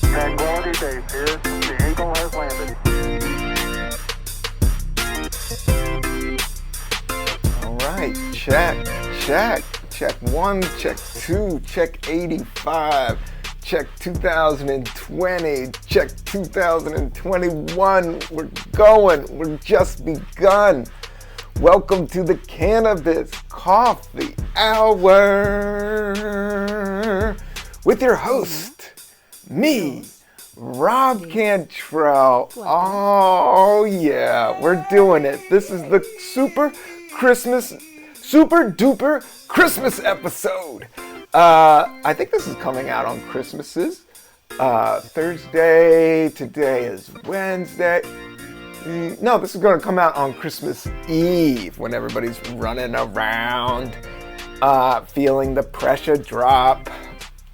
Tranquility Base here. The Eagle has landed. All right, check. Check 1, check 2, check 85, check 2020, check 2021. We're going. We're just begun. Welcome to the Cannabis Coffee Hour with your host, me, Rob Cantrell. Oh yeah, we're doing it. This is the super duper Christmas episode. I think this is coming out on Christmases. Thursday, today is Wednesday. No, this is going to come out on Christmas Eve when everybody's running around, feeling the pressure drop.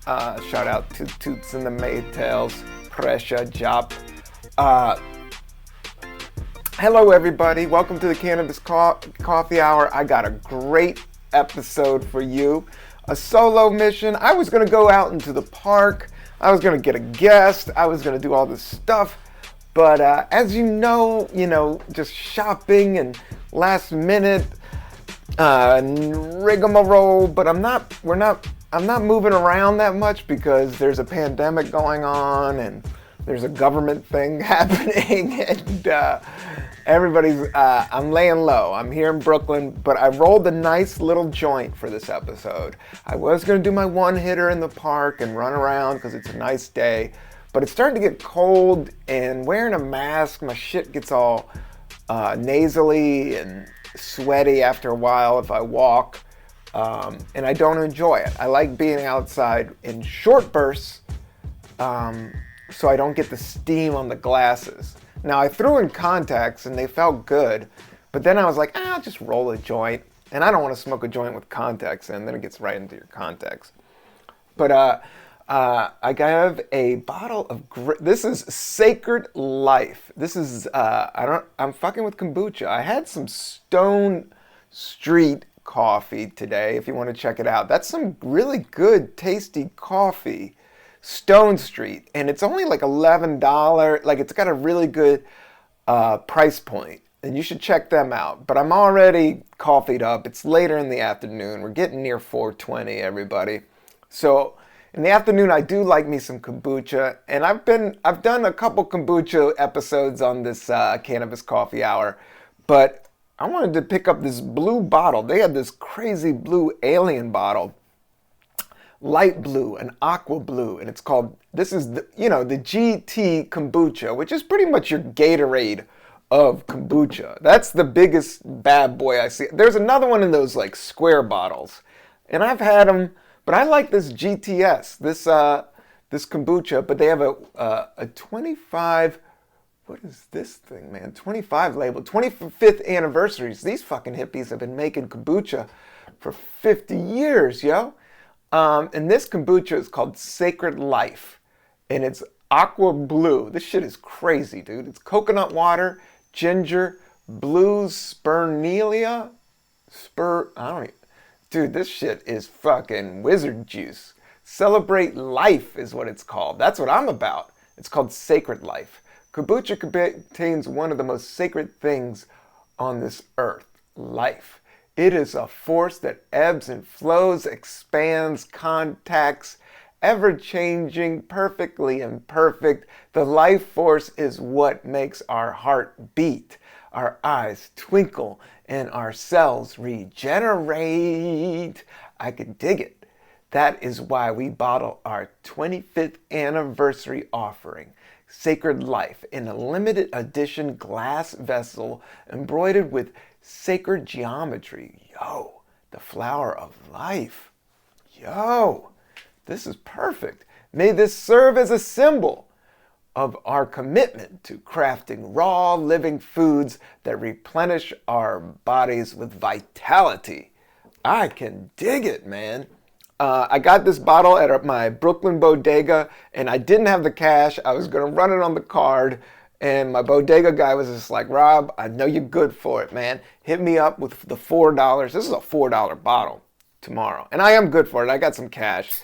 Shout out to Toots and the Maytals, pressure drop. Hello everybody, welcome to the Cannabis Coffee Hour. I got a great episode for you. A solo mission. I was going to go out into the park. I was going to get a guest. I was going to do all this stuff. But as you know, just shopping and last minute rigmarole. But I'm not moving around that much because there's a pandemic going on and there's a government thing happening and everybody's, I'm laying low. I'm here in Brooklyn, but I rolled a nice little joint for this episode. I was going to do my one hitter in the park and run around because it's a nice day. But it's starting to get cold, and wearing a mask, my shit gets all nasally and sweaty after a while if I walk, and I don't enjoy it. I like being outside in short bursts, so I don't get the steam on the glasses. Now, I threw in contacts, and they felt good, but then I was like, I'll just roll a joint, and I don't want to smoke a joint with contacts in, then it gets right into your contacts. But, I have a bottle of, this is Sacred Life. This is, I'm fucking with kombucha. I had some Stone Street coffee today, if you want to check it out. That's some really good, tasty coffee. Stone Street. And it's only like $11. Like, it's got a really good price point. And you should check them out. But I'm already coffeeed up. It's later in the afternoon. We're getting near 4:20, everybody. So in the afternoon, I do like me some kombucha, and I've done a couple kombucha episodes on this Cannabis Coffee Hour, but I wanted to pick up this blue bottle. They had this crazy blue alien bottle, light blue and aqua blue, and it's called, this is the GT kombucha, which is pretty much your Gatorade of kombucha. That's the biggest bad boy I see. There's another one in those like square bottles, and I've had them. But I like this GTS, this kombucha, but they have a 25, what is this thing, man? 25 label, 25th anniversaries. These fucking hippies have been making kombucha for 50 years, yo. And this kombucha is called Sacred Life, and it's aqua blue. This shit is crazy, dude. It's coconut water, ginger, blue spirulia, Dude, this shit is fucking wizard juice. Celebrate life is what it's called. That's what I'm about. It's called Sacred Life. Kombucha contains one of the most sacred things on this earth, life. It is a force that ebbs and flows, expands, contacts, ever-changing, perfectly imperfect. The life force is what makes our heart beat, our eyes twinkle, and our cells regenerate. I could dig it. That is why we bottle our 25th anniversary offering, Sacred Life, in a limited edition glass vessel embroidered with sacred geometry. Yo, the flower of life. Yo, this is perfect. May this serve as a symbol of our commitment to crafting raw, living foods that replenish our bodies with vitality. I can dig it, man. I got this bottle at my Brooklyn bodega, and I didn't have the cash. I was going to run it on the card, and my bodega guy was just like, Rob, I know you're good for it, man. Hit me up with the $4. This is a $4 bottle tomorrow, and I am good for it. I got some cash.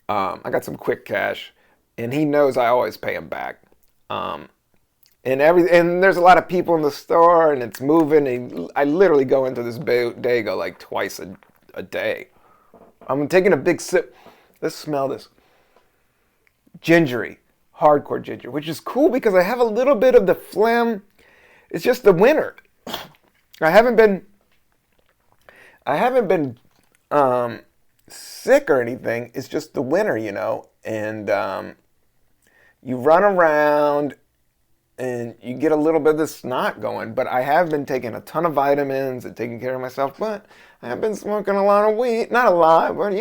I got some quick cash. and he knows I always pay him back. And there's a lot of people in the store, and it's moving. And I literally go into this bodega like twice a day. I'm taking a big sip. Let's smell this. Gingery, hardcore ginger, which is cool because I have a little bit of the phlegm. It's just the winter. I haven't been sick or anything. It's just the winter, and you run around and you get a little bit of the snot going. But I have been taking a ton of vitamins and taking care of myself. But I have been smoking a lot of weed. Not a lot, but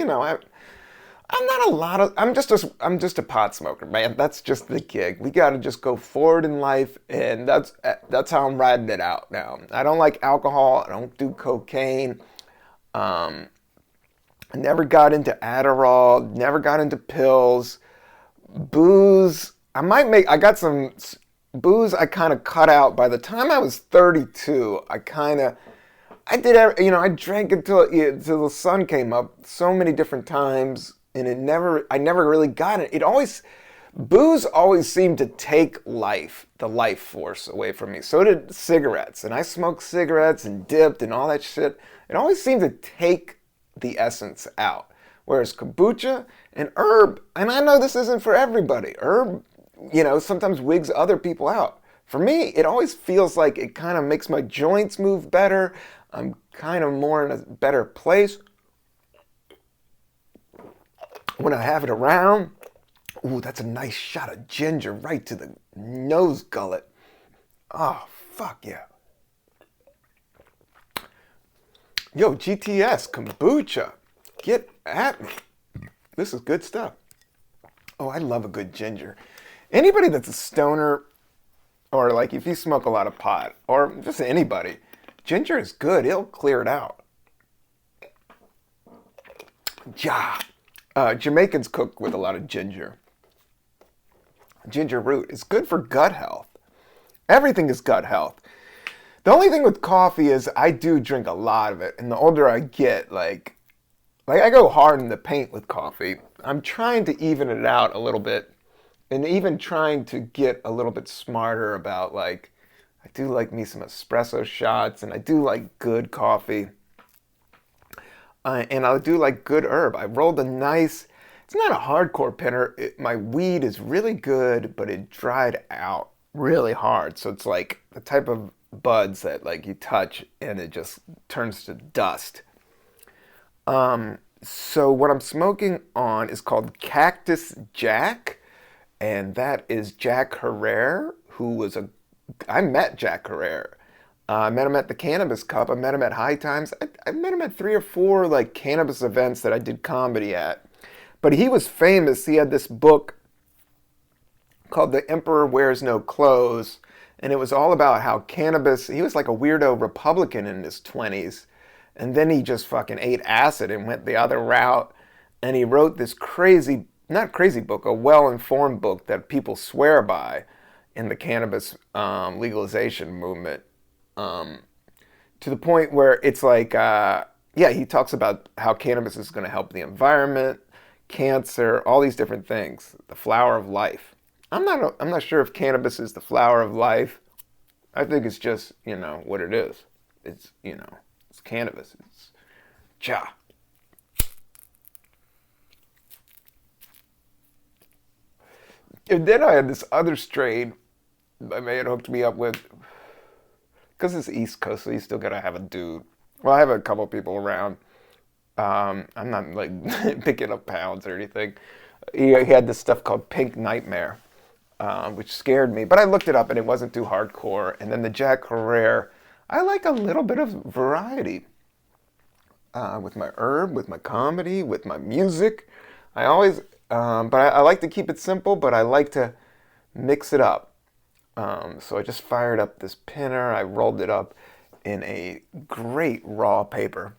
I'm just a pot smoker, man. That's just the gig. We got to just go forward in life, and that's how I'm riding it out now. I don't like alcohol. I don't do cocaine. I never got into Adderall. Never got into pills. Booze. I got some booze I kind of cut out. By the time I was 32, I drank until the sun came up so many different times, and I never really got it. Booze always seemed to take the life force away from me. So did cigarettes, and I smoked cigarettes and dipped and all that shit. It always seemed to take the essence out. Whereas kombucha and herb, and I know this isn't for everybody. Herb, sometimes wigs other people out. For me, it always feels like it kind of makes my joints move better. I'm kind of more in a better place when I have it around. Ooh, that's a nice shot of ginger right to the nose gullet. Oh, fuck yeah. Yo, GTS Kombucha. Get at me. This is good stuff. Oh, I love a good ginger. Anybody that's a stoner, or like if you smoke a lot of pot, or just anybody, ginger is good. It'll clear it out. Ja. Jamaicans cook with a lot of ginger. Ginger root is good for gut health. Everything is gut health. The only thing with coffee is I do drink a lot of it. And the older I get, like I go hard in the paint with coffee. I'm trying to even it out a little bit. And even trying to get a little bit smarter about I do like me some espresso shots, and I do like good coffee. And I do like good herb. I rolled a nice, it's not a hardcore pinner. My weed is really good, but it dried out really hard. So it's like the type of buds that you touch and it just turns to dust. So what I'm smoking on is called Cactus Jack. And that is Jack Herrera, I met Jack Herrera. I met him at the Cannabis Cup. I met him at High Times. I met him at 3 or 4 cannabis events that I did comedy at. But he was famous. He had this book called The Emperor Wears No Clothes. And it was all about how cannabis, he was like a weirdo Republican in his 20s. And then he just fucking ate acid and went the other route. And he wrote this not crazy book, a well-informed book that people swear by in the cannabis legalization movement. To the point where it's he talks about how cannabis is going to help the environment, cancer, all these different things. The flower of life. I'm not sure if cannabis is the flower of life. I think it's just, what it is. It's, it's cannabis. It's ja. And then I had this other strain my man hooked me up with, because it's East Coast, so you still gotta have a dude. Well, I have a couple people around. I'm not picking up pounds or anything. He had this stuff called Pink Nightmare, which scared me. But I looked it up and it wasn't too hardcore. And then the Jack Herrera, I like a little bit of variety. With my herb, with my comedy, with my music. I always, but I like to keep it simple, but I like to mix it up. So I just fired up this pinner. I rolled it up in a great raw paper.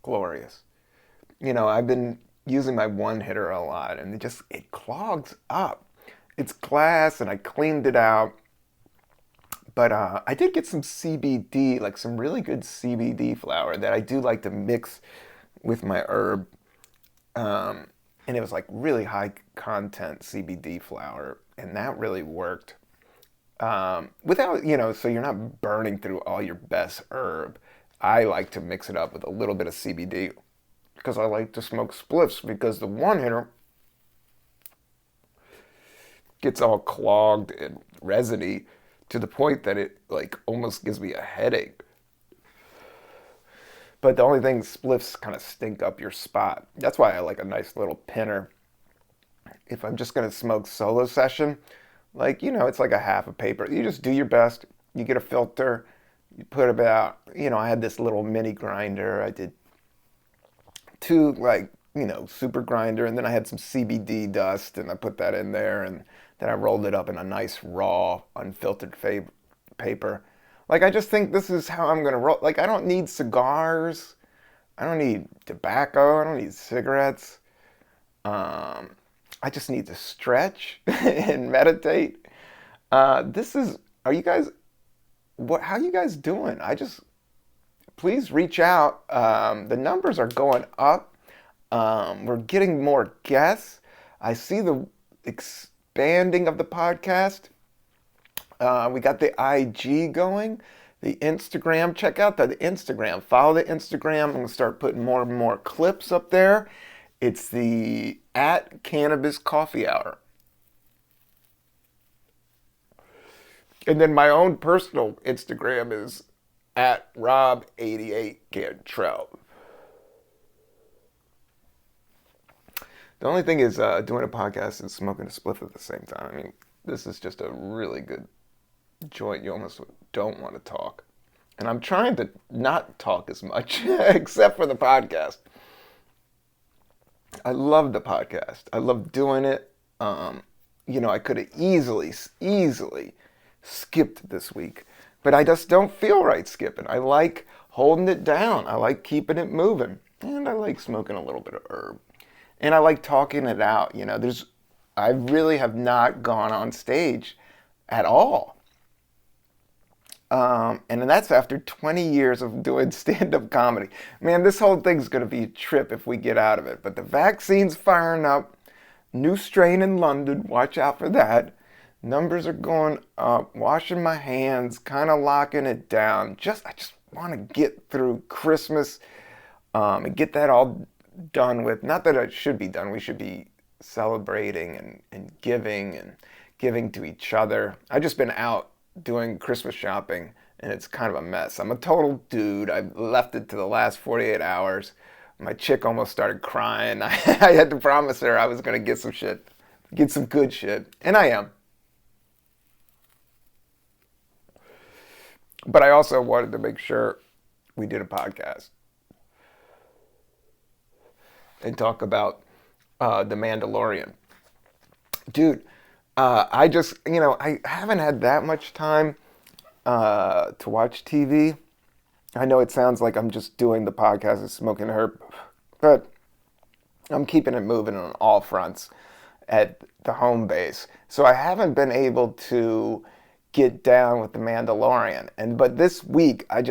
Glorious. I've been using my one hitter a lot, and it clogs up. it's glass, and I cleaned it out. But I did get some CBD, like some really good CBD flower that I do like to mix with my herb. And it was like really high content CBD flower, and that really worked. Without, so you're not burning through all your best herb. I like to mix it up with a little bit of CBD because I like to smoke spliffs, because the one hitter gets all clogged and resiny to the point that it like almost gives me a headache. But the only thing, spliffs kind of stink up your spot. That's why I like a nice little pinner. If I'm just gonna smoke solo session, like, it's like a half a paper. You just do your best. You get a filter. You put about, I had this little mini grinder. I did 2 like, super grinder, and then I had some CBD dust, and I put that in there, and then I rolled it up in a nice raw, unfiltered paper. Like, I just think this is how I'm gonna roll. Like, I don't need cigars. I don't need tobacco. I don't need cigarettes. I just need to stretch and meditate. Are you guys, how you guys doing? Please reach out. The numbers are going up. We're getting more guests. I see the expanding of the podcast. We got the IG going, the Instagram. Check out the Instagram. Follow the Instagram. I'm going to start putting more and more clips up there. It's the @Cannabiscoffeehour. And then my own personal Instagram is @Rob88Cantrell. The only thing is doing a podcast and smoking a spliff at the same time. I mean, this is just a really good joint. You almost don't want to talk. And I'm trying to not talk as much, except for the podcast. I love the podcast. I love doing it. I could have easily skipped this week, but I just don't feel right skipping. I like holding it down. I like keeping it moving, and I like smoking a little bit of herb, and I like talking it out. I really have not gone on stage at all. And that's after 20 years of doing stand-up comedy. Man, this whole thing's going to be a trip if we get out of it. But the vaccine's firing up. New strain in London. Watch out for that. Numbers are going up. Washing my hands. Kind of locking it down. I just want to get through Christmas and get that all done with. Not that it should be done. We should be celebrating and giving to each other. I've just been out doing Christmas shopping, and it's kind of a mess. I'm a total dude. I left it to the last 48 hours. My chick almost started crying. I had to promise her I was going to get some shit, get some good shit, and I am. But I also wanted to make sure we did a podcast and talk about the Mandalorian. Dude, I haven't had that much time to watch TV. I know it sounds like I'm just doing the podcast and smoking herb, but I'm keeping it moving on all fronts at the home base. So I haven't been able to get down with the Mandalorian. But this week, I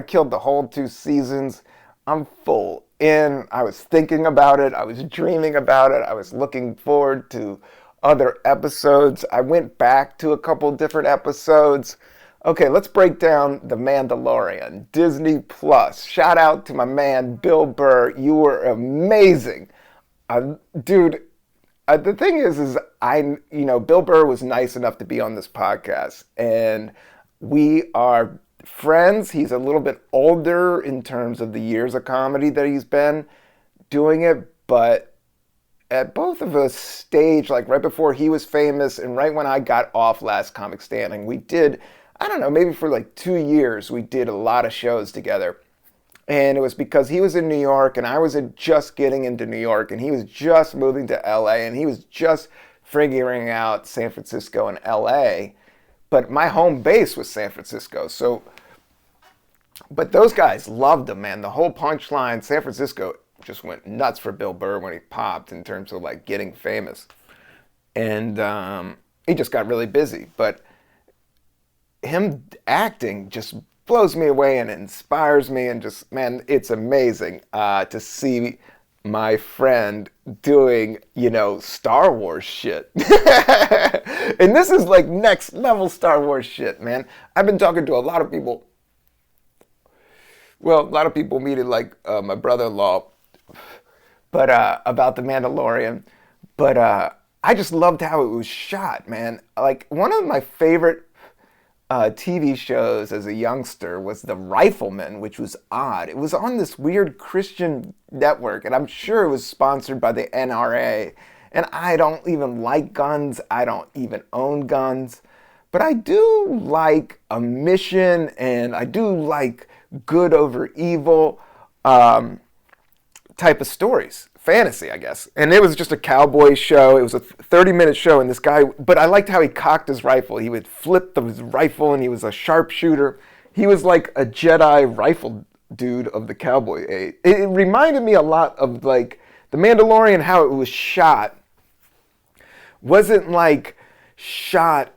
killed the whole 2 seasons. I'm full in. I was thinking about it. I was dreaming about it. I was looking forward to other episodes. I went back to a couple different episodes. Okay, let's break down The Mandalorian, Disney Plus. Shout out to my man, Bill Burr. You were amazing. Dude, the thing is Bill Burr was nice enough to be on this podcast, and we are friends. He's a little bit older in terms of the years of comedy that he's been doing it, but at both of us stage, like right before he was famous and right when I got off Last Comic Standing, we did, I don't know, maybe for like 2 years, we did a lot of shows together. And it was because he was in New York and I was just getting into New York, and he was just moving to LA, and he was just figuring out San Francisco and LA. But my home base was San Francisco. But those guys loved him, man. The whole punchline, San Francisco just went nuts for Bill Burr when he popped in terms of like getting famous. And he just got really busy. But him acting just blows me away and inspires me, and just, man, it's amazing to see my friend doing, Star Wars shit. And this is like next level Star Wars shit, man. I've been talking to a lot of people. Well, a lot of people meet it, like my brother-in-law, but about the Mandalorian. But I just loved how it was shot, man. Like, one of my favorite TV shows as a youngster was The Rifleman, which was odd. It was on this weird Christian network, and I'm sure it was sponsored by the NRA. And I don't even like guns. I don't even own guns. But I do like a mission, and I do like good over evil type of stories. Fantasy, I guess. And it was just a cowboy show. It was a 30-minute show, and this guy, but I liked how he cocked his rifle. He would flip his rifle, and he was a sharpshooter. He was like a Jedi rifle dude of the cowboy age. It reminded me a lot of like the Mandalorian, how it was shot. Wasn't like shot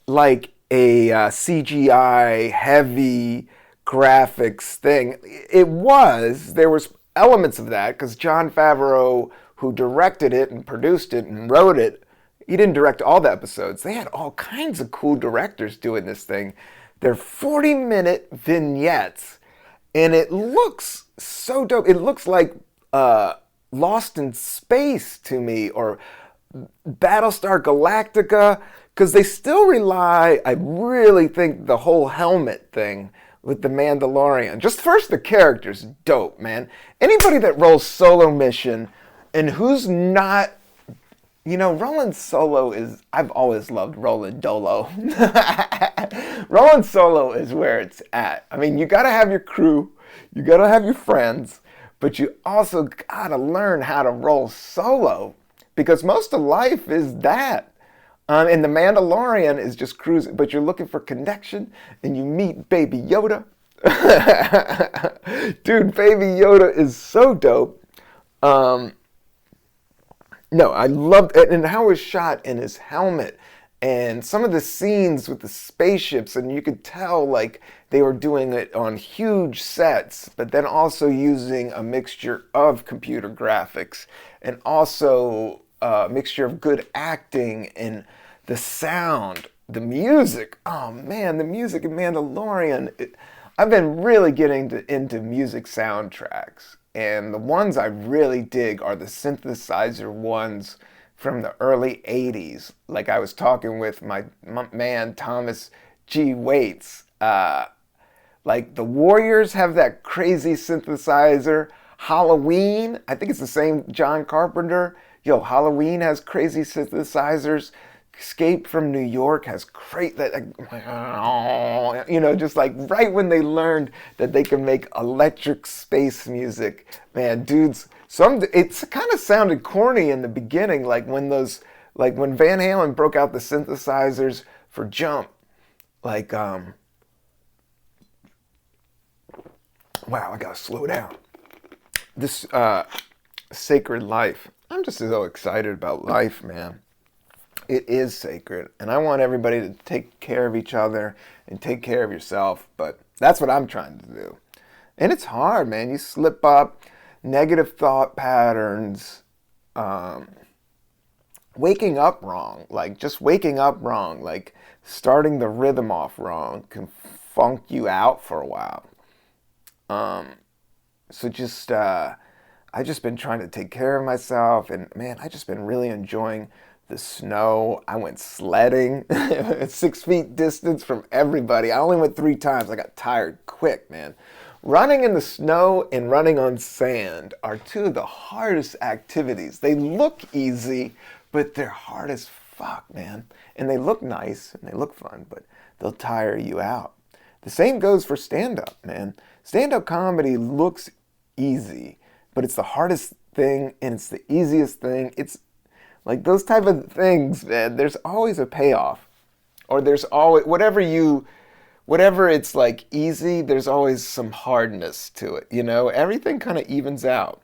like a CGI heavy graphics thing. There was elements of that, because Jon Favreau, who directed it and produced it and wrote it, he didn't direct all the episodes. They had all kinds of cool directors doing this thing. They're 40-minute vignettes, and it looks so dope. It looks like Lost in Space to me, or Battlestar Galactica, because they still rely, I really think, the whole helmet thing with the Mandalorian. Just first, the character's dope, man. Anybody that rolls solo mission and who's not, rolling solo is, I've always loved rolling dolo. Rolling solo is where it's at. I mean, you gotta have your crew, you gotta have your friends, but you also gotta learn how to roll solo, because most of life is that. And the Mandalorian is just cruising, but you're looking for connection, and you meet Baby Yoda. Dude, Baby Yoda is so dope. No, I loved it, and how it was shot in his helmet, and some of the scenes with the spaceships, and you could tell like they were doing it on huge sets, but then also using a mixture of computer graphics, and also a mixture of good acting and the sound, the music. Oh man, the music in Mandalorian. I've been really getting into music soundtracks, and the ones I really dig are the synthesizer ones from the early 80s. Like I was talking with my man Thomas G. Waits. Like the Warriors have that crazy synthesizer. Halloween, I think it's the same John Carpenter. Halloween has crazy synthesizers. Escape from New York has great, just like right when they learned that they can make electric space music, man, dudes. It's kind of sounded corny in the beginning, like when Van Halen broke out the synthesizers for Jump, like, wow, I gotta slow down. This Sacred Life. I'm just so excited about life, man. It is sacred, and I want everybody to take care of each other and take care of yourself, but that's what I'm trying to do. And it's hard, man. You slip up, negative thought patterns, waking up wrong, like starting the rhythm off wrong can funk you out for a while. So just, I've just been trying to take care of myself, and man, I've just been really enjoying the snow. I went sledding, 6 feet distance from everybody. I only went 3 times. I got tired quick, man. Running in the snow and running on sand are 2 of the hardest activities. They look easy, but they're hard as fuck, man. And they look nice and they look fun, but they'll tire you out. The same goes for stand-up, man. Stand-up comedy looks easy, but it's the hardest thing and it's the easiest thing. It's like those type of things, man, there's always a payoff. Or there's always, whatever it's like easy, there's always some hardness to it, Everything kind of evens out.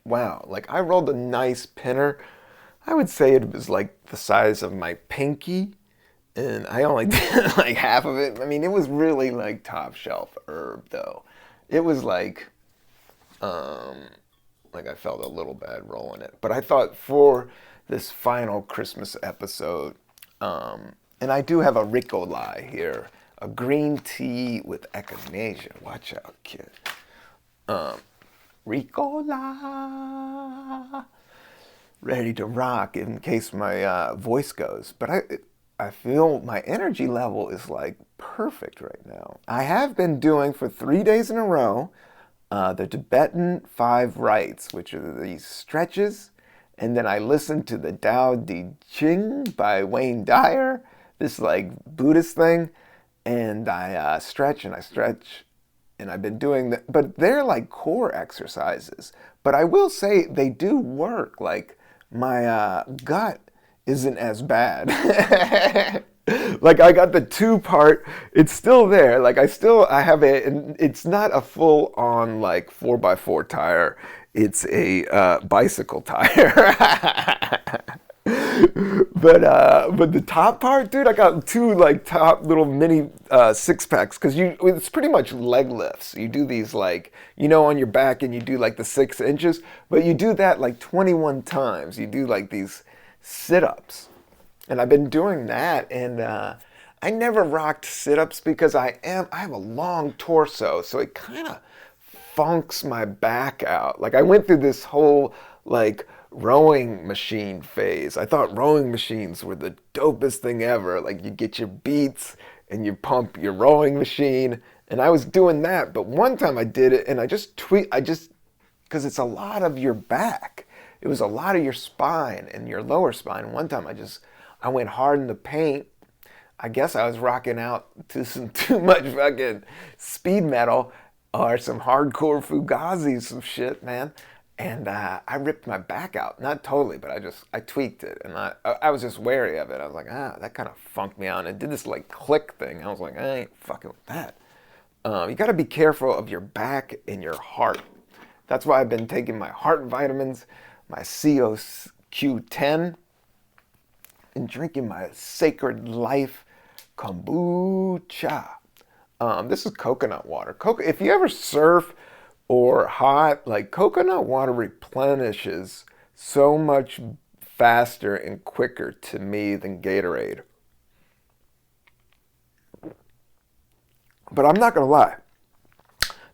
Wow, like I rolled a nice pinner I would say it was like the size of my pinky, and I only did like half of it. I mean, it was really like top shelf herb though. It was like I felt a little bad rolling it. But I thought for this final Christmas episode, and I do have a Ricolai here, a green tea with echinacea. Watch out, kid. Ricolai. Ready to rock in case my voice goes. But I feel my energy level is like perfect right now. I have been doing for 3 days in a row the Tibetan 5 rites, which are these stretches. And then I listened to the Tao Te Ching by Wayne Dyer, this like Buddhist thing. And I stretch and I stretch. And I've been doing that. But they're like core exercises. But I will say they do work. Like my gut isn't as bad. Like I got the 2-part, it's still there. Like I have it's not a full on like 4x4 tire. It's a bicycle tire. But the top part, dude, I got 2 like top little mini 6-packs because it's pretty much leg lifts. You do these like, on your back and you do like the 6 inches, but you do that like 21 times. You do like these sit-ups. And I've been doing that, and I never rocked sit-ups because I have a long torso, so it kind of funks my back out. Like I went through this whole like rowing machine phase. I thought rowing machines were the dopest thing ever. Like you get your beats and you pump your rowing machine, and I was doing that. But one time I did it, and because it's a lot of your back. It was a lot of your spine and your lower spine. One time I went hard in the paint. I guess I was rocking out to some too much fucking speed metal or some hardcore Fugazi, some shit, man. And I ripped my back out. Not totally, but I tweaked it. And I was just wary of it. I was like, that kind of funked me out. And it did this like click thing. I was like, I ain't fucking with that. You got to be careful of your back and your heart. That's why I've been taking my heart vitamins, my COQ10, and drinking my Sacred Life Kombucha. This is coconut water. If you ever surf or hot, like coconut water replenishes so much faster and quicker to me than Gatorade. But I'm not gonna lie.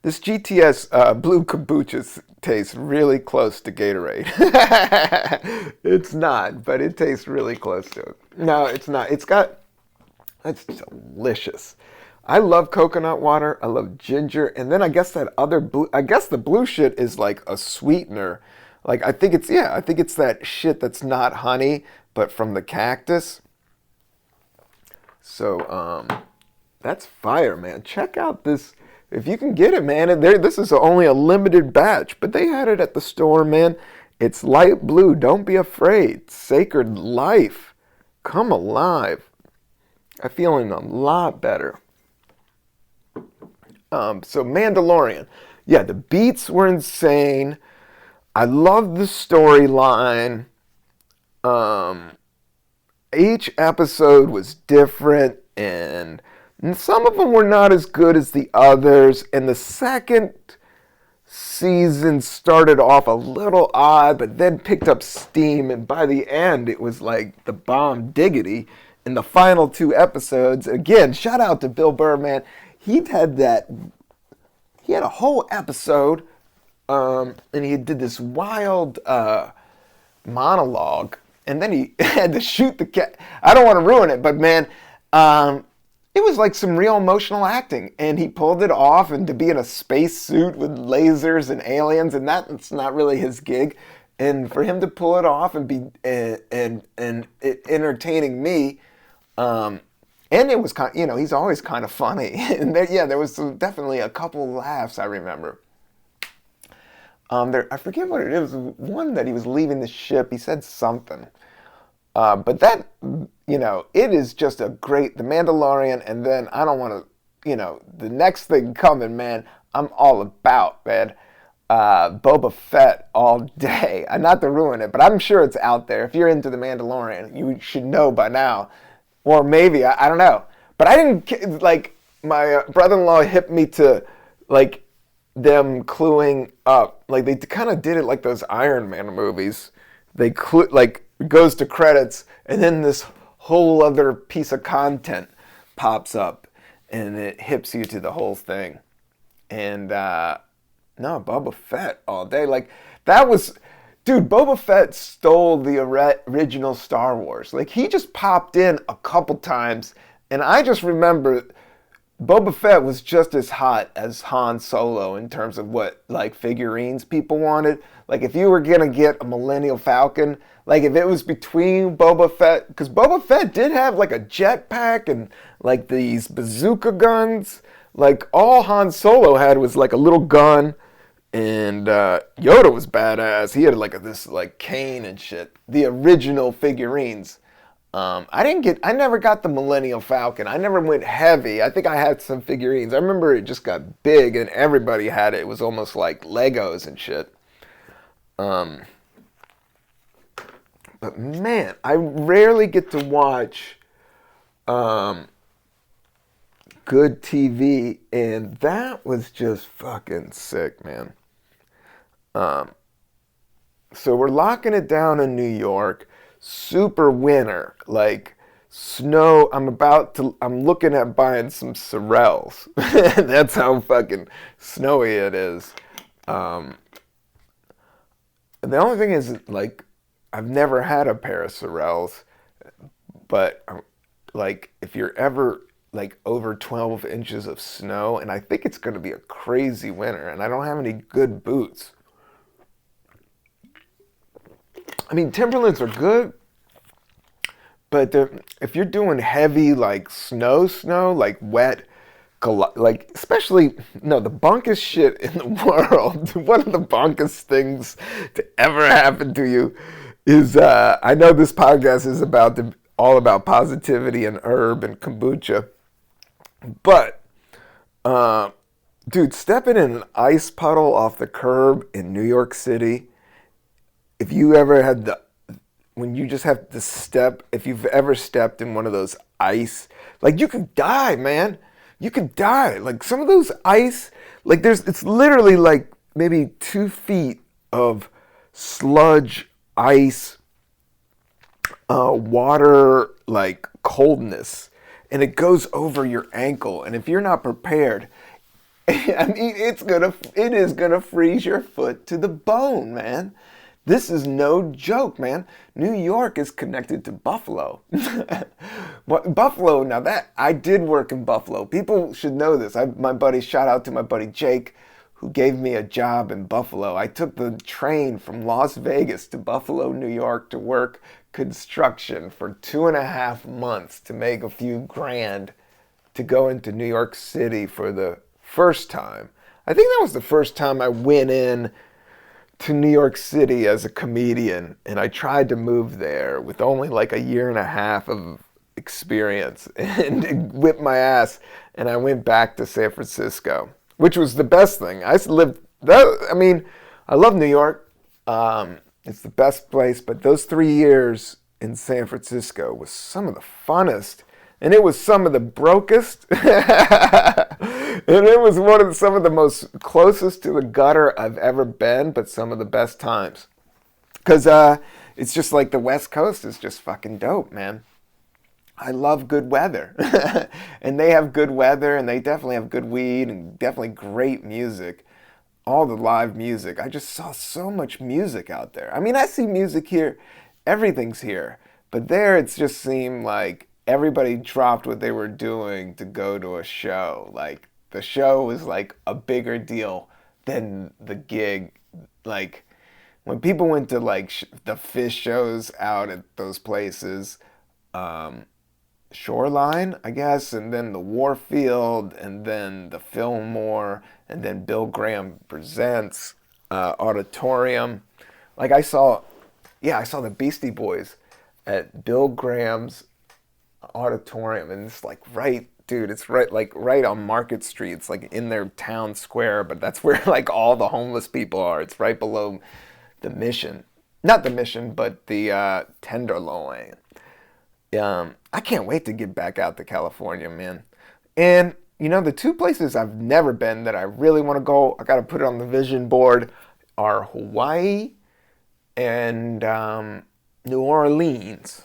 This GTS blue kombucha tastes really close to Gatorade. It's not, but it tastes really close to it. No, it's not. It's delicious. I love coconut water. I love ginger. And then I guess the blue shit is like a sweetener. Like I think it's that shit that's not honey, but from the cactus. So that's fire, man. Check out this. If you can get it, man, this is only a limited batch, but they had it at the store, man. It's light blue. Don't be afraid. Sacred Life. Come alive. I'm feeling a lot better. So Mandalorian. Yeah, the beats were insane. I love the storyline. Each episode was different, and some of them were not as good as the others. And the second season started off a little odd, but then picked up steam. And by the end, it was like the bomb diggity. In the final 2 episodes, again, shout out to Bill Burr, man. He had a whole episode, and he did this wild monologue, and then he had to shoot the cat. I don't want to ruin it, but man, it was like some real emotional acting, and he pulled it off. And to be in a space suit with lasers and aliens, and that's not really his gig. And for him to pull it off and be and entertaining me, and it was kind of, he's always kind of funny. And there was definitely a couple laughs, I remember. I forget what it was. One that he was leaving the ship. He said something. But that, it is just the Mandalorian. And then I don't want to, the next thing coming, man, I'm all about, man. Boba Fett all day. Not to ruin it, but I'm sure it's out there. If you're into the Mandalorian, you should know by now, or maybe I don't know. But I didn't like. My brother-in-law hit me to like them cluing up. Like they kind of did it like those Iron Man movies. They like goes to credits, and then this whole other piece of content pops up, and it hips you to the whole thing. And no, Boba Fett all day. Like, that was... Dude, Boba Fett stole the original Star Wars. Like, he just popped in a couple times, and I just remember Boba Fett was just as hot as Han Solo in terms of what, like, figurines people wanted. Like, if you were gonna get a Millennial Falcon, like, if it was between Boba Fett... Because Boba Fett did have, like, a jetpack and, like, these bazooka guns. Like, all Han Solo had was, like, a little gun... And Yoda was badass. He had like this like cane and shit. The original figurines. I never got the Millennial Falcon. I never went heavy. I think I had some figurines. I remember it just got big and everybody had it. It was almost like Legos and shit. But man, I rarely get to watch good TV, and that was just fucking sick, man. So we're locking it down in New York, super winter, like snow. I'm looking at buying some Sorels. That's how fucking snowy it is. The only thing is, like, I've never had a pair of Sorels, but like, if you're ever like over 12 inches of snow, and I think it's going to be a crazy winter, and I don't have any good boots. I mean, Timberlands are good, but if you're doing heavy, like, snow, like, wet, like, especially, no, the bonkest shit in the world, one of the bonkest things to ever happen to you is, I know this podcast is all about positivity and herb and kombucha, but, dude, stepping in an ice puddle off the curb in New York City, if you ever had when you just have to step, if you've ever stepped in one of those ice, like, you could die, man. You could die. Like, some of those ice, like, it's literally like maybe 2 feet of sludge, ice, water, like, coldness, and it goes over your ankle. And if you're not prepared, I mean, it is gonna freeze your foot to the bone, man. This is no joke, man. New York is connected to Buffalo. Buffalo, now that, I did work in Buffalo. People should know this. Shout out to my buddy Jake, who gave me a job in Buffalo. I took the train from Las Vegas to Buffalo, New York to work construction for 2.5 months to make a few grand to go into New York City for the first time. I think that was the first time I went in to New York City as a comedian, and I tried to move there with only like 1.5 years of experience and whipped my ass, and I went back to San Francisco, which was the best thing. I love New York. It's the best place, but those 3 years in San Francisco was some of the funnest, and it was some of the brokest, and it was some of the most closest to the gutter I've ever been, but some of the best times. Because it's just like the West Coast is just fucking dope, man. I love good weather. And they have good weather, and they definitely have good weed, and definitely great music. All the live music. I just saw so much music out there. I mean, I see music here. Everything's here. But there, it just seemed like everybody dropped what they were doing to go to a show. Like, the show was like a bigger deal than the gig. Like, when people went to like the Fish shows out at those places, Shoreline, I guess, and then the Warfield, and then the Fillmore, and then Bill Graham Presents, Auditorium. Like, I saw the Beastie Boys at Bill Graham's Auditorium, and it's like right dude, it's right on Market Street. It's like in their town square, but that's where like all the homeless people are. It's right below the Mission. Not the Mission, but the Tenderloin. I can't wait to get back out to California, man. And the two places I've never been that I really want to go, I got to put it on the vision board, are Hawaii and New Orleans.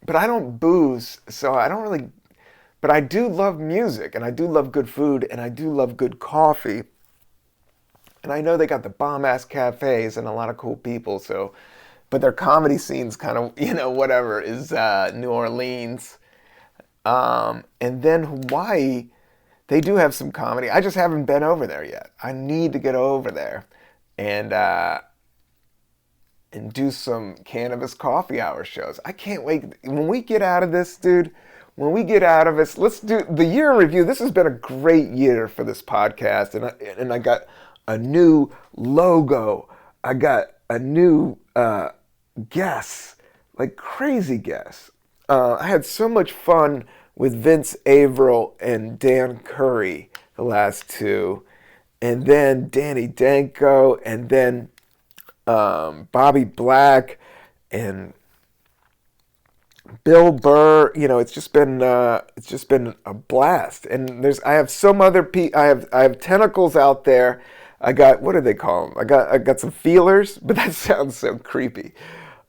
But I don't booze, so I don't really, but I do love music, and I do love good food, and I do love good coffee. And I know they got the bomb-ass cafes and a lot of cool people, so, but their comedy scene's kind of, whatever, is New Orleans. And then Hawaii, they do have some comedy. I just haven't been over there yet. I need to get over there and do some Cannabis Coffee Hour shows. I can't wait. When we get out of this, dude, when we get out of this, let's do the year in review. This has been a great year for this podcast, and I got a new logo. I got a new guests, like crazy guests. I had so much fun with Vince Averill and Dan Curry, the last two, and then Danny Danko, and then Bobby Black and Bill Burr. It's just been a blast. And I have some other I have tentacles out there. I got, what do they call them? I got some feelers, but that sounds so creepy.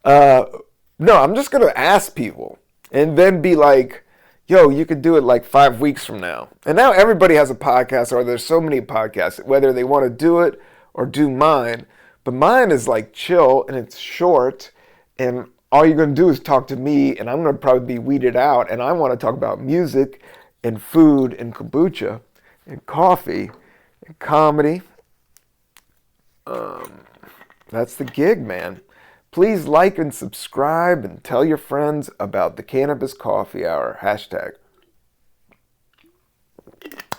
No, I'm just gonna ask people and then be like, yo, you could do it like 5 weeks from now. And now everybody has a podcast, or there's so many podcasts, whether they want to do it or do mine. But mine is like chill, and it's short, and all you're going to do is talk to me, and I'm going to probably be weeded out, and I want to talk about music and food and kombucha and coffee and comedy. That's the gig, man. Please like and subscribe and tell your friends about the Cannabis Coffee Hour #.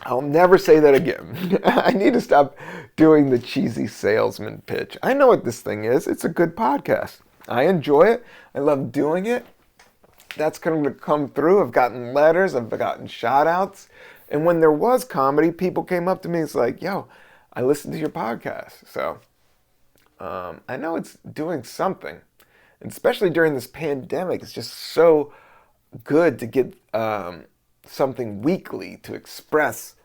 I'll never say that again. I need to stop doing the cheesy salesman pitch. I know what this thing is. It's a good podcast. I enjoy it. I love doing it. That's going to come through. I've gotten letters. I've gotten shout outs. And when there was comedy, people came up to me. It's like, yo, I listened to your podcast. So I know it's doing something. And especially during this pandemic, it's just so good to get something weekly to express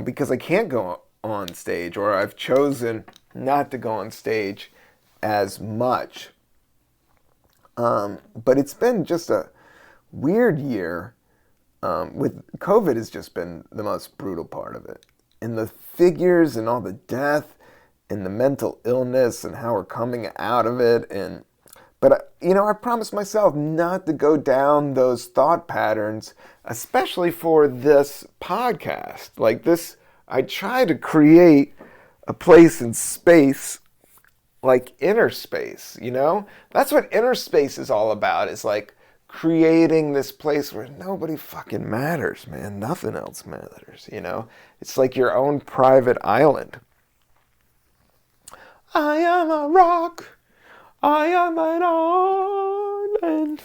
because I can't go on stage, or I've chosen not to go on stage as much. But it's been just a weird year. With COVID has just been the most brutal part of it. And the figures and all the death and the mental illness and how we're coming out of it. But I promised myself not to go down those thought patterns, especially for this podcast. Like this, I try to create a place in space like inner space, That's what inner space is all about. It's like creating this place where nobody fucking matters, man. Nothing else matters, It's like your own private island. I am a rock. I am an island.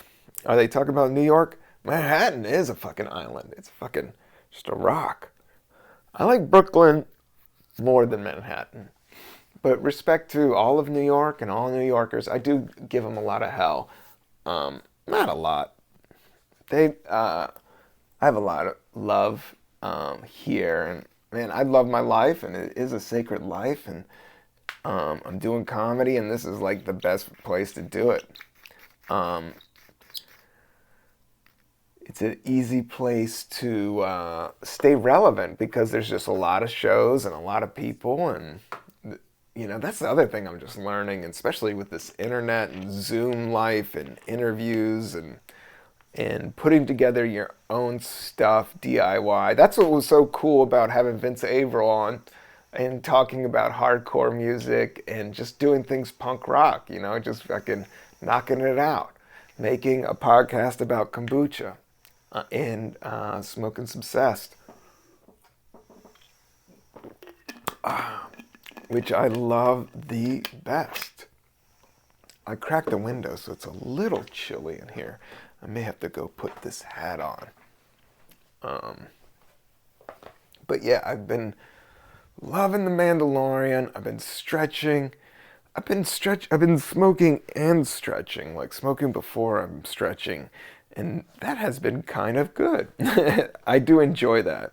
Are they talking about New York? Manhattan is a fucking island. It's fucking just a rock. I like Brooklyn more than Manhattan. But respect to all of New York and all New Yorkers, I do give them a lot of hell. Not a lot. I have a lot of love here. And man, I love my life, and it is a sacred life. And I'm doing comedy, and this is like the best place to do it. It's an easy place to stay relevant because there's just a lot of shows and a lot of people, and that's the other thing I'm just learning, especially with this internet and Zoom life and interviews and putting together your own stuff DIY. That's what was so cool about having Vince Averill on and talking about hardcore music and just doing things punk rock, just fucking knocking it out, making a podcast about kombucha and smoking some cest. Which I love the best. I cracked the window, so it's a little chilly in here. I may have to go put this hat on. But yeah, I've been loving the Mandalorian. I've been stretching. I've been smoking and stretching, like smoking before I'm stretching, and that has been kind of good. I do enjoy that.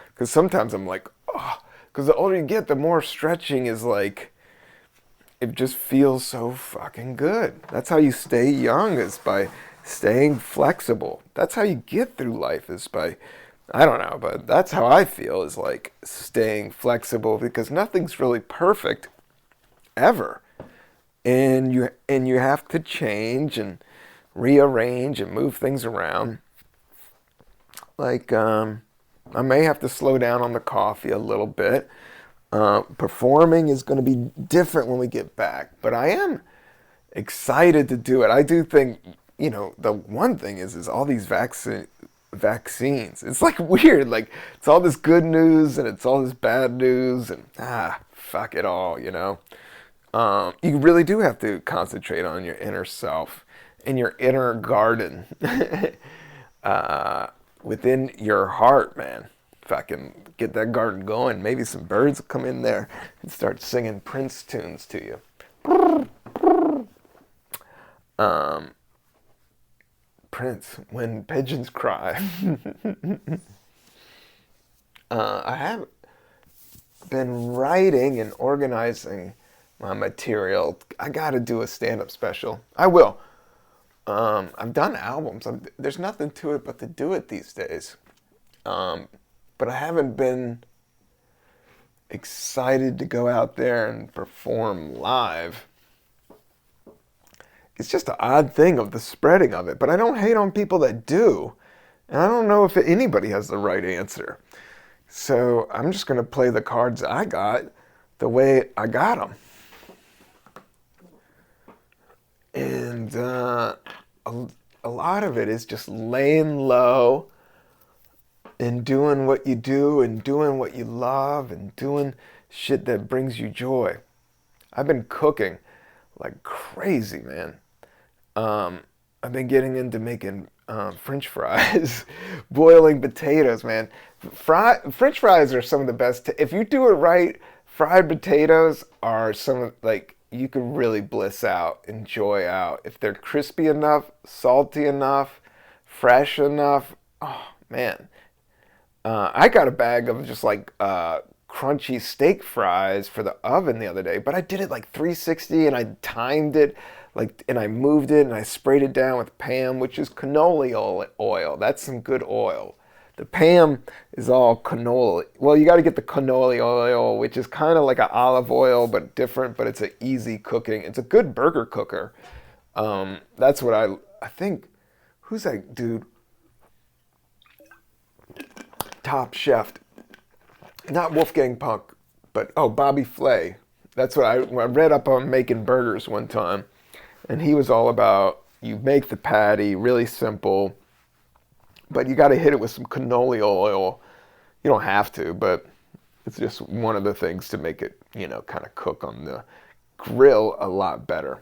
Because sometimes I'm like, oh, because the older you get, the more stretching is like, it just feels so fucking good. That's how you stay young, is by staying flexible. That's how you get through life, is by, I don't know, but that's how I feel, is like staying flexible, because nothing's really perfect ever. And you have to change and rearrange and move things around. Like, I may have to slow down on the coffee a little bit. Performing is going to be different when we get back, but I am excited to do it. I do think, the one thing is all these vaccines. It's like weird. Like, it's all this good news and it's all this bad news, and fuck it all. You really do have to concentrate on your inner self and your inner garden. Within your heart, man. Fucking get that garden going. Maybe some birds will come in there and start singing Prince tunes to you. Prince, when pigeons cry. I have been writing and organizing my material. I gotta do a stand-up special. I will. I've done albums. There's nothing to it but to do it these days. But I haven't been excited to go out there and perform live. It's just an odd thing of the spreading of it. But I don't hate on people that do. And I don't know if anybody has the right answer. So I'm just going to play the cards I got the way I got them. And a lot of it is just laying low and doing what you do and doing what you love and doing shit that brings you joy. I've been cooking like crazy, man. I've been getting into making French fries, boiling potatoes, man. French fries are some of the best. If you do it right, fried potatoes are some of, like, you can really bliss out, enjoy out. If they're crispy enough, salty enough, fresh enough, oh man. I got a bag of just like crunchy steak fries for the oven the other day, but I did it like 360 and I timed it, like, and I moved it and I sprayed it down with Pam, which is canola oil. That's some good oil. The Pam is all canola. Well, you got to get the canola oil, which is kind of like an olive oil, but different, but it's an easy cooking. It's a good burger cooker. That's what I think. Who's that dude? Top Chef. Not Wolfgang Puck, but, Bobby Flay. That's what I read up on making burgers one time. And he was all about, you make the patty really simple, but you got to hit it with some canola oil. You don't have to, but it's just one of the things to make it, kind of cook on the grill a lot better.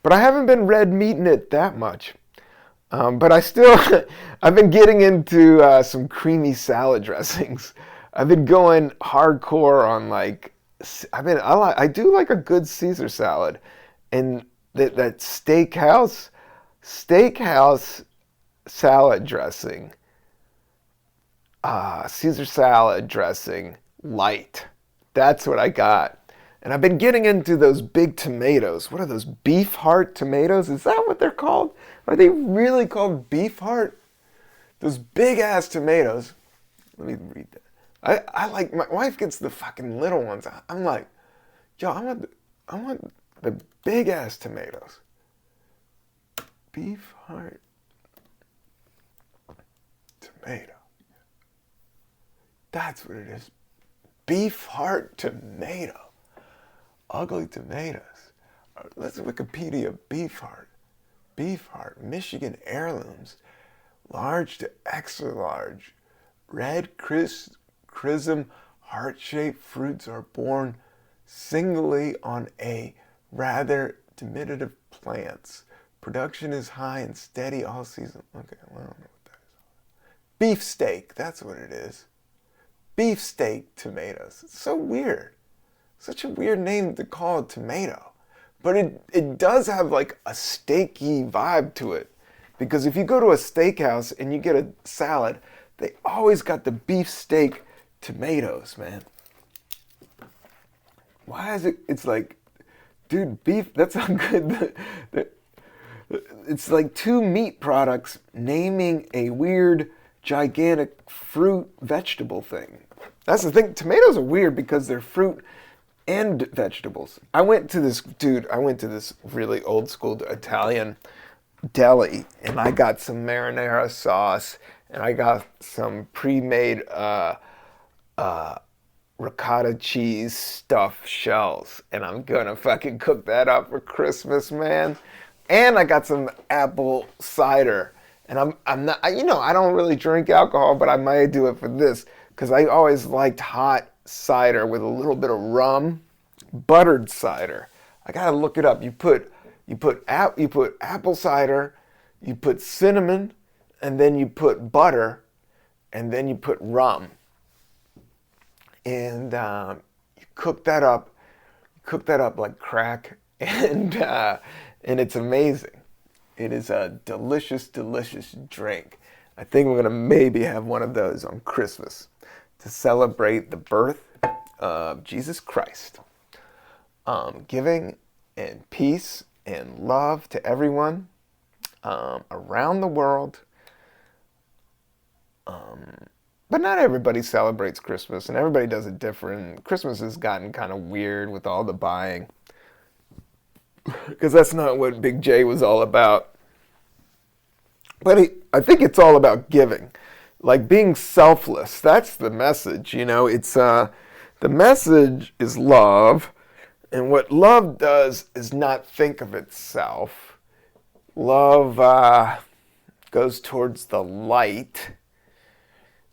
But I haven't been red meating it that much. But I've been getting into some creamy salad dressings. I've been going hardcore on I do like a good Caesar salad, and that steakhouse salad dressing, Caesar salad dressing light. That's what I got. And I've been getting into those big tomatoes. What are those, beef heart tomatoes? Is that what they're called? Are they really called beef heart? Those big ass tomatoes. Let me read that. I like, my wife gets the fucking little ones. I'm like, yo, I want the big ass tomatoes. Beef heart tomato. That's what it is. Beef heart tomato. Ugly tomatoes. Let's Wikipedia beef heart. Beef heart, Michigan heirlooms. Large to extra large. Red chrism heart-shaped fruits are borne singly on a rather diminutive plants. Production is high and steady all season. Okay, well, I don't know what that is. Beefsteak, that's what it is. Beefsteak tomatoes. It's so weird. Such a weird name to call a tomato. But it does have like a steaky vibe to it. Because if you go to a steakhouse and you get a salad, they always got the beefsteak tomatoes, man. Why is it? It's like, dude, beef, that's not good. It's like two meat products naming a weird, gigantic fruit vegetable thing. That's the thing. Tomatoes are weird because they're fruit and vegetables. I went to this really old school Italian deli, and I got some marinara sauce, and I got some pre-made ricotta cheese stuffed shells, and I'm gonna fucking cook that up for Christmas, man. And I got some apple cider, and I'm not, I don't really drink alcohol, but I might do it for this because I always liked hot cider with a little bit of rum, buttered cider. I gotta look it up. You put apple cider, you put cinnamon, and then you put butter, and then you put rum, and you cook that up. You cook that up like crack, and it's amazing. It is a delicious, delicious drink. I think we're gonna maybe have one of those on Christmas to celebrate the birth of Jesus Christ. Giving and peace and love to everyone around the world. But not everybody celebrates Christmas, and everybody does it different. Christmas has gotten kind of weird with all the buying, because that's not what Big J was all about. But I think it's all about giving, like being selfless. That's the message, It's the message is love. And what love does is not think of itself. Love goes towards the light.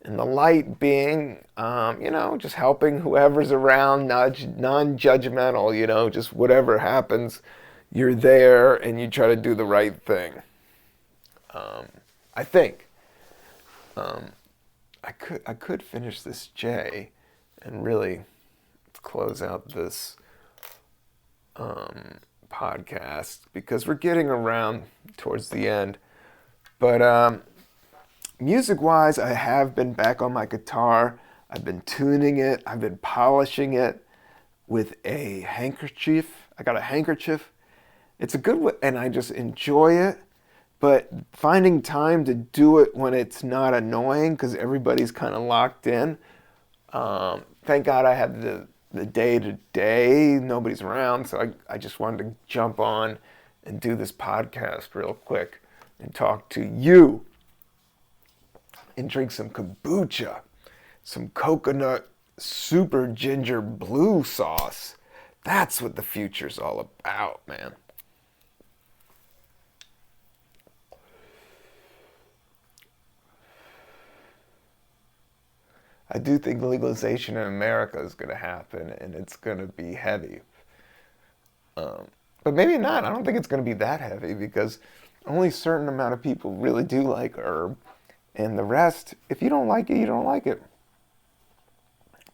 And the light being, just helping whoever's around, non-judgmental, just whatever happens, you're there and you try to do the right thing. I think. I could finish this J and really close out this podcast because we're getting around towards the end. But music-wise, I have been back on my guitar. I've been tuning it. I've been polishing it with a handkerchief. I got a handkerchief. It's a good one, and I just enjoy it. But finding time to do it when it's not annoying because everybody's kind of locked in. Thank God I had the day-to-day. Nobody's around, so I just wanted to jump on and do this podcast real quick and talk to you and drink some kombucha, some coconut super ginger blue sauce. That's what the future's all about, man. I do think legalization in America is going to happen, and it's going to be heavy. But maybe not. I don't think it's going to be that heavy because only a certain amount of people really do like herb. And the rest, if you don't like it, you don't like it.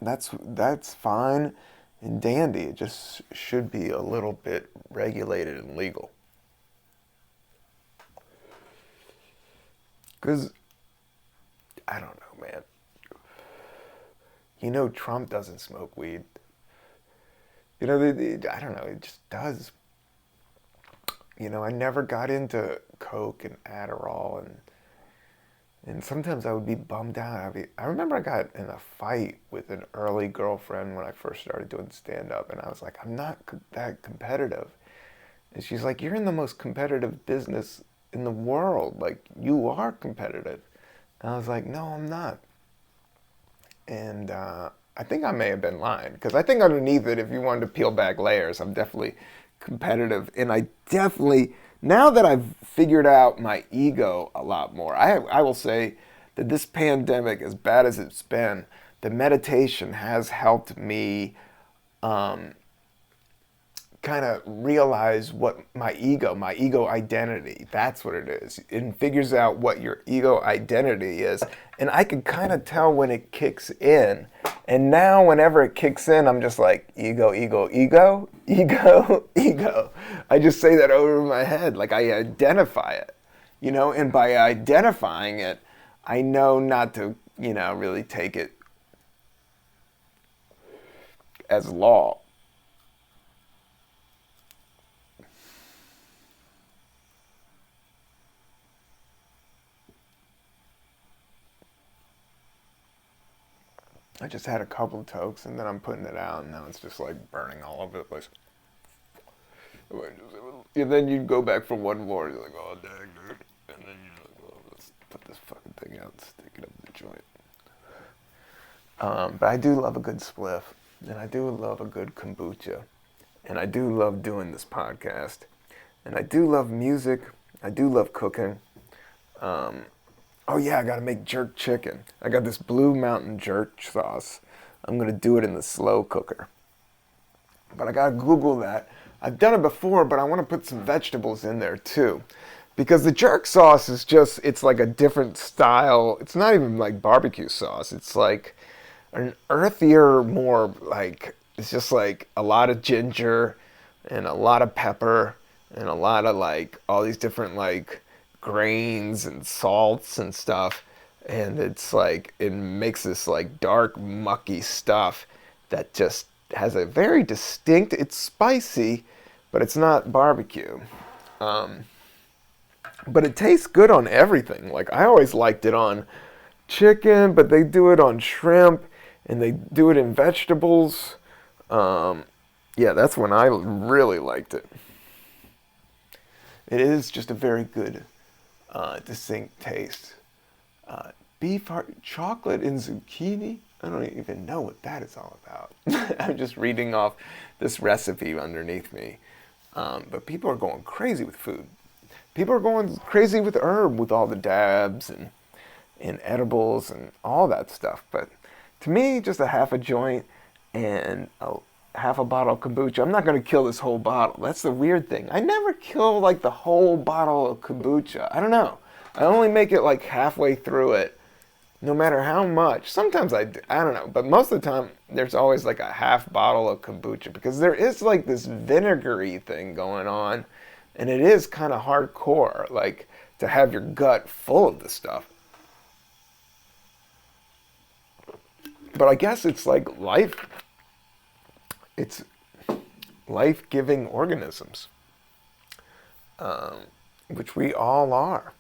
That's fine and dandy. It just should be a little bit regulated and legal. Because, I don't know, man. Trump doesn't smoke weed. I don't know, it just does. I never got into Coke and Adderall, and sometimes I would be bummed out. I remember I got in a fight with an early girlfriend when I first started doing stand-up, and I was like, I'm not that competitive. And she's like, you're in the most competitive business in the world. Like, you are competitive. And I was like, no, I'm not. And I think I may have been lying, because I think underneath it, if you wanted to peel back layers, I'm definitely competitive. And I definitely, now that I've figured out my ego a lot more, I will say that this pandemic, as bad as it's been, the meditation has helped me kind of realize what my ego identity, that's what it is. It figures out what your ego identity is. And I can kind of tell when it kicks in. And now whenever it kicks in, I'm just like, ego, ego, ego, ego, ego. I just say that over my head, like I identify it, and by identifying it, I know not to, really take it as law. I just had a couple of tokes and then I'm putting it out and now it's just like burning all over the place. And then you go back for one more, you're like, oh dang dude. And then you're like, well, let's put this fucking thing out and stick it up the joint. But I do love a good spliff, and I do love a good kombucha, and I do love doing this podcast, and I do love music, I do love cooking. Oh yeah, I gotta make jerk chicken. I got this Blue Mountain jerk sauce. I'm gonna do it in the slow cooker. But I gotta Google that. I've done it before, but I wanna put some vegetables in there too. Because the jerk sauce is it's like a different style. It's not even like barbecue sauce. It's like an earthier, more like, it's just like a lot of ginger and a lot of pepper and a lot of like all these different like grains and salts and stuff, and it's like it makes this like dark mucky stuff that just has a very distinct, it's spicy, but it's not barbecue, but it tastes good on everything. Like I always liked it on chicken, but they do it on shrimp and they do it in vegetables. Yeah, that's when I really liked it. It is just a very good distinct taste. Beef heart, chocolate and zucchini. I don't even know what that is all about. I'm just reading off this recipe underneath me. But people are going crazy with food. People are going crazy with herb, with all the dabs and edibles and all that stuff. But to me, just a half a joint and half a bottle of kombucha. I'm not going to kill this whole bottle. That's the weird thing. I never kill like the whole bottle of kombucha. I don't know. I only make it like halfway through it, no matter how much. Sometimes I don't know. But most of the time, there's always like a half bottle of kombucha because there is like this vinegary thing going on. And it is kind of hardcore, like to have your gut full of this stuff. But I guess it's like life. It's life-giving organisms, which we all are.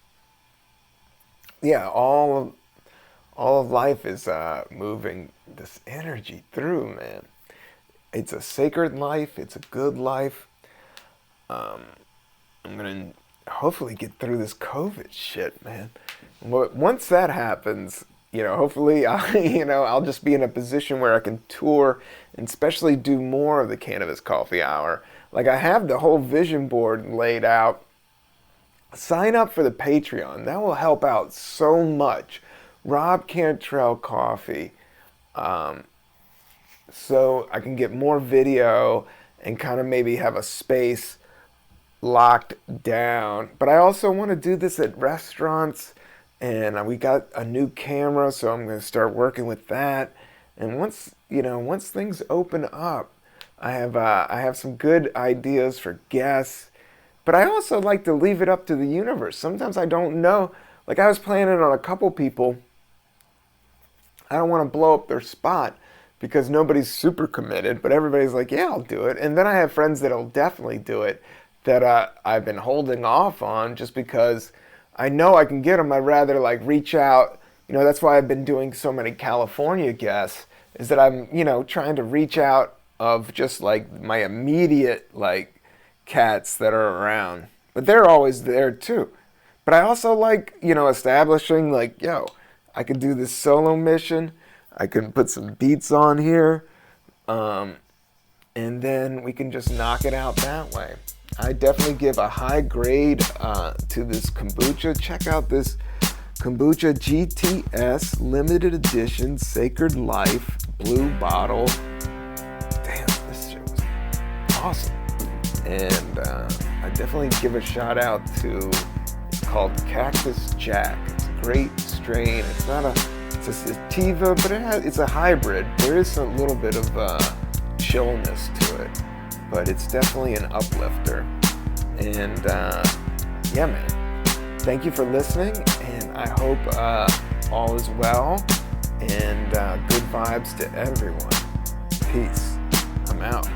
Yeah, all of life is moving this energy through, man. It's a sacred life. It's a good life. I'm gonna hopefully get through this COVID shit, man. Once that happens, hopefully, I'll just be in a position where I can tour and especially do more of the Cannabis Coffee Hour. Like I have the whole vision board laid out. Sign up for the Patreon. That will help out so much. Rob Cantrell Coffee. So I can get more video and kind of maybe have a space locked down. But I also want to do this at restaurants. And we got a new camera, so I'm going to start working with that. And once things open up, I have some good ideas for guests. But I also like to leave it up to the universe. Sometimes I don't know. Like I was planning on a couple people. I don't want to blow up their spot because nobody's super committed, but everybody's like, yeah, I'll do it. And then I have friends that'll definitely do it that I've been holding off on just because I know I can get them. I'd rather like reach out. That's why I've been doing so many California guests, is that I'm, trying to reach out of just like my immediate like cats that are around. But they're always there too. But I also like, establishing like, I could do this solo mission. I can put some beats on here. And then we can just knock it out that way. I definitely give a high grade to this kombucha. Check out this kombucha GTS limited edition Sacred Life blue bottle. Damn, this shit was awesome. And I definitely give a shout out to, it's called Cactus Jack. It's a great strain. It's a sativa, but it's a hybrid. There is a little bit of chillness to it, but it's definitely an uplifter. And yeah, man, thank you for listening, and I hope all is well, and good vibes to everyone. Peace. I'm out.